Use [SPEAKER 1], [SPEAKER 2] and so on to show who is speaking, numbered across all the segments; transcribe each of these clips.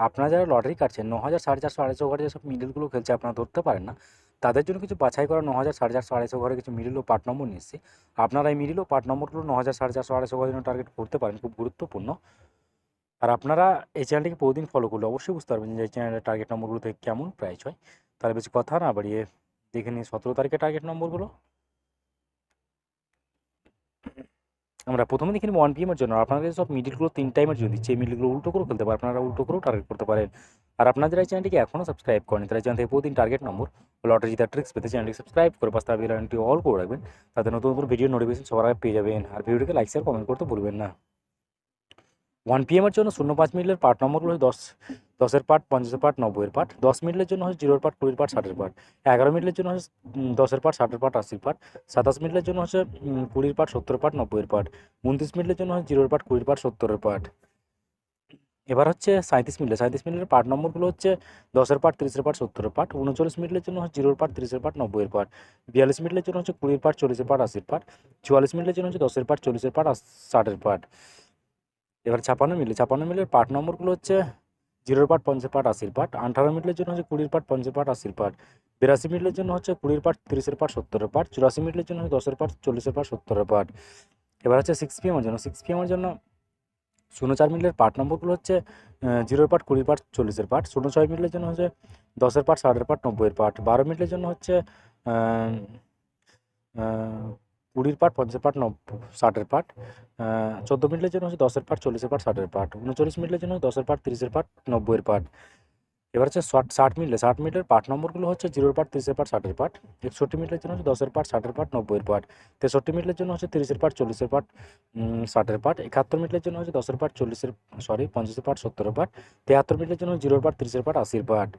[SPEAKER 1] আপনারা যারা লটারি কাটছেন 9,000 450 250 ঘরে যেসব মিডলগুলো খেলছে আপনারা ধরতে পারেন না, তাদের জন্য কিছু বাছাই করা 9,000 450 250 ঘরে কিছু মিডল ও পার্ট নম্বর নিয়ে এসেছি। আপনারা এই মিডল ও পার্ট নম্বরগুলো 9,000 450 250 ঘরের জন্য টার্গেট করতে পারেন, খুব গুরুত্বপূর্ণ। আর আপনারা এই চ্যানেলটিকে প্রতিদিন ফলো করলে অবশ্যই বুঝতে পারবেন যে এই চ্যানেলের টার্গেট নম্বরগুলো থেকে কেমন প্রাইস হয়। তাহলে বেশি কথা না বাড়িয়ে দেখে নিই 17 তারিখের টার্গেট নম্বরগুলো। আমরা প্রথমে দেখে নিব 1 PM এর জন্য। আপনাদের সব মিডলগুলো 3 টাইমের জন্য দিচ্ছি, এই মিডলগুলো উল্টো করেও খেলতে পারেন, আপনারা উল্টো করেও টার্গেট করতে পারেন। আর আপনাদের এই চ্যানেলটিকে এখনও সাবস্ক্রাইব করেন, তারা চ্যানেল থেকে প্রতিদিন টার্গেট নম্বর লটারি জেতার ট্রিক্স পেতে চ্যানেলটি সাবস্ক্রাইব করে পাশে থাকা বেল আইকনটি অল করে রাখবেন, তাতে নতুন নতুন ভিডিও নোটিফিকেশন সবার আগে পেয়ে যাবেন। আর ভিডিওটিকে লাইক শেয়ার কমেন্ট করতে ভুলবেন না। 1 PM এর জন্য 0.5 মিনিটের পার্ট নম্বরগুলো 10-এর পার্ট, 50-এর পার্ট, 90-এর পার্ট। 10 মিনিটের জন্য হচ্ছে 0-এর পার্ট, 20-এর পার্ট, 60-এর পার্ট। 11 মিনিটের জন্য হচ্ছে 10-এর পার্ট, 60-এর পার্ট, 80-এর পার্ট। 27 মিনিটের জন্য হচ্ছে 20-এর পার্ট, 70-এর পার্ট, 90-এর পার্ট। 29 মিনিটের জন্য হচ্ছে 0-এর পার্ট, 20-এর পার্ট, 70-এর পার্ট। এবার হচ্ছে 37 মিনিটের পার্ট নম্বরগুলো হচ্ছে 10-এর পার্ট, 30-এর পার্ট, 70-এর পার্ট। 39 মিনিটের জন্য হচ্ছে 0-এর পার্ট, 30-এর পার্ট, 90-এর পার্ট। 42 মিনিটের জন্য হচ্ছে 20-এর পার্ট, 40-এর পার্ট, 80-এর পার্ট। 44 মিনিটের জন্য হচ্ছে 10-এর পার্ট, 40-এর পার্ট, 60-এর পার্ট। এবার 56 মিনিটের পার্ট নম্বরগুলো হচ্ছে 0-এর পার্ট, 50-এর পার্ট, 80-এর পার্ট। 18 মিনিটের জন্য হচ্ছে 20-এর পার্ট, 50-এর পার্ট, 80-এর পার্ট। 82 মিনিটের জন্য হচ্ছে 20-এর পার্ট, 30-এর পার্ট, 70-এর পার্ট। 84 মিনিটের জন্য হচ্ছে 10-এর পার্ট, 40-এর পার্ট, 70-এর পার্ট। এবার হচ্ছে 6 PM এর জন্য। 6 PM এর জন্য 04 মিনিটের পার্ট নম্বরগুলো হচ্ছে 0-এর পার্ট, 20-এর পার্ট, 40-এর পার্ট। 06 মিনিটের জন্য হচ্ছে 10-এর পার্ট, 60-এর পার্ট, 90-এর পার্ট। 12 মিনিটের জন্য হচ্ছে 20-এর পার্ট, 50-এর পার্ট, 60-এর পার্ট। 14 মিনিটের জন্য হচ্ছে 10-এর পার্ট, 40-এর পার্ট, 60-এর পার্ট। 39 মিনিটের জন্য 10-এর পার্ট, 30-এর পার্ট, 90-এর পার্ট। এবার হচ্ছে 60 মিনিটের পার্ট নম্বরগুলো হচ্ছে 0-এর পার্ট, 30-এর পার্ট, 60-এর পার্ট। 61 মিনিটের জন্য হচ্ছে 10-এর পার্ট, 60-এর পার্ট, 90-এর পার্ট। 63 মিনিটের জন্য হচ্ছে 30-এর পার্ট, 40-এর পার্ট, 60-এর পার্ট। 71 মিনিটের জন্য হচ্ছে 10-এর পার্ট, 50-এর পার্ট, 70-এর পার্ট। 73 মিনিটের জন্য 0-এর পার্ট, 30-এর পার্ট, 80-এর পার্ট।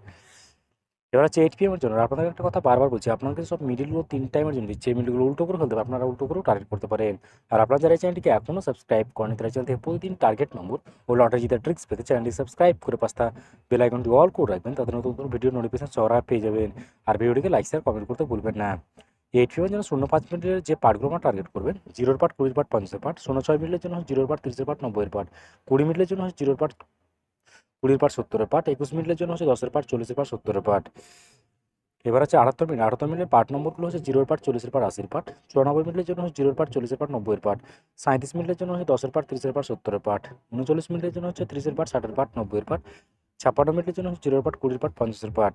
[SPEAKER 1] এবার হচ্ছে 8 PM এর জন্য। আপনাদের একটা কথা বারবার বলছি, আপনাদের সব মিডলগুলো 3 টাইমের জন্য দিচ্ছি, এই মিডলগুলো উল্টো করে ফেলতে হবে, আপনারা উল্টো করেও টার্গেট করতে পারেন। আর আপনারা যারা এই চ্যানেলটিকে এখনও সাবস্ক্রাইব করেন, তারা চ্যানেল থেকে প্রতিদিন টার্গেট নম্বর ও লটারি জেতার ট্রিক্স পেতে চ্যানেলটি সাবস্ক্রাইব করে পাশে বেল আইকনটি অল করে রাখবেন, তাদের নতুন নতুন ভিডিও নোটিফিকেশন সবার আগে পেয়ে যাবেন। আর ভিডিওটিকে লাইক শেয়ার কমেন্ট করতে ভুলবেন না। 8 PM এর জন্য 0.5 মিনিটের যে পার্টগুলো আমরা টার্গেট করবেন, 0-এর পার্ট, 20-এর পার্ট, 50-এর পার্ট। 06 মিনিটের জন্য 0-এর পার্ট, 30-এর পার্ট, 90-এর পার্ট। 20 মিনিটের জন্য 0-এর পার্ট, 20-এর পার্ট, 70-এর পার্ট। 21 মিনিটের জন্য 10-এর পার্ট, 40-এর পার্ট, 70-এর পার্ট। এবার হচ্ছে 78 মিনিটের পার্ট নম্বরগুলো হচ্ছে 0-এর পার্ট, 40-এর পার্ট, 80-এর পার্ট। 94 মিনিটের জন্য হচ্ছে 0-এর পার্ট, 40-এর পার্ট, 90-এর পার্ট। 37 মিনিটের জন্য হচ্ছে 10-এর পার্ট, 30-এর পার্ট, 70-এর পার্ট। 39 মিনিটের জন্য হচ্ছে 30-এর পার্ট, 60-এর পার্ট, 90-এর পার্ট। 56 মিনিটের জন্য হচ্ছে 0-এর পার্ট, 20-এর পার্ট, 50-এর পার্ট।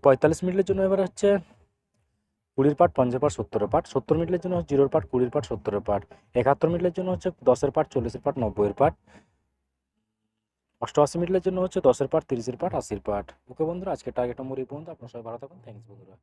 [SPEAKER 1] 45 মিনিটের জন্য এবার হচ্ছে 20-এর পার্ট, 50-এর পার্ট, 70-এর পার্ট। 70 মিনিটের জন্য হচ্ছে 0-এর পার্ট, 20-এর পার্ট, 70-এর পার্ট। 71 মিনিটের জন্য হচ্ছে 10-এর পার্ট, 40-এর পার্ট, 90-এর পার্ট। 88 মিনিটের জন্য হচ্ছে 10-এর পার্ট, 30-এর পার্ট, 80-এর পার্ট। ওকে বন্ধুরা, আজকে টার্গেট নম্বর এই পর্যন্ত। আপনার সবাই ভালো থাকুন। থ্যাংকস বন্ধুরা।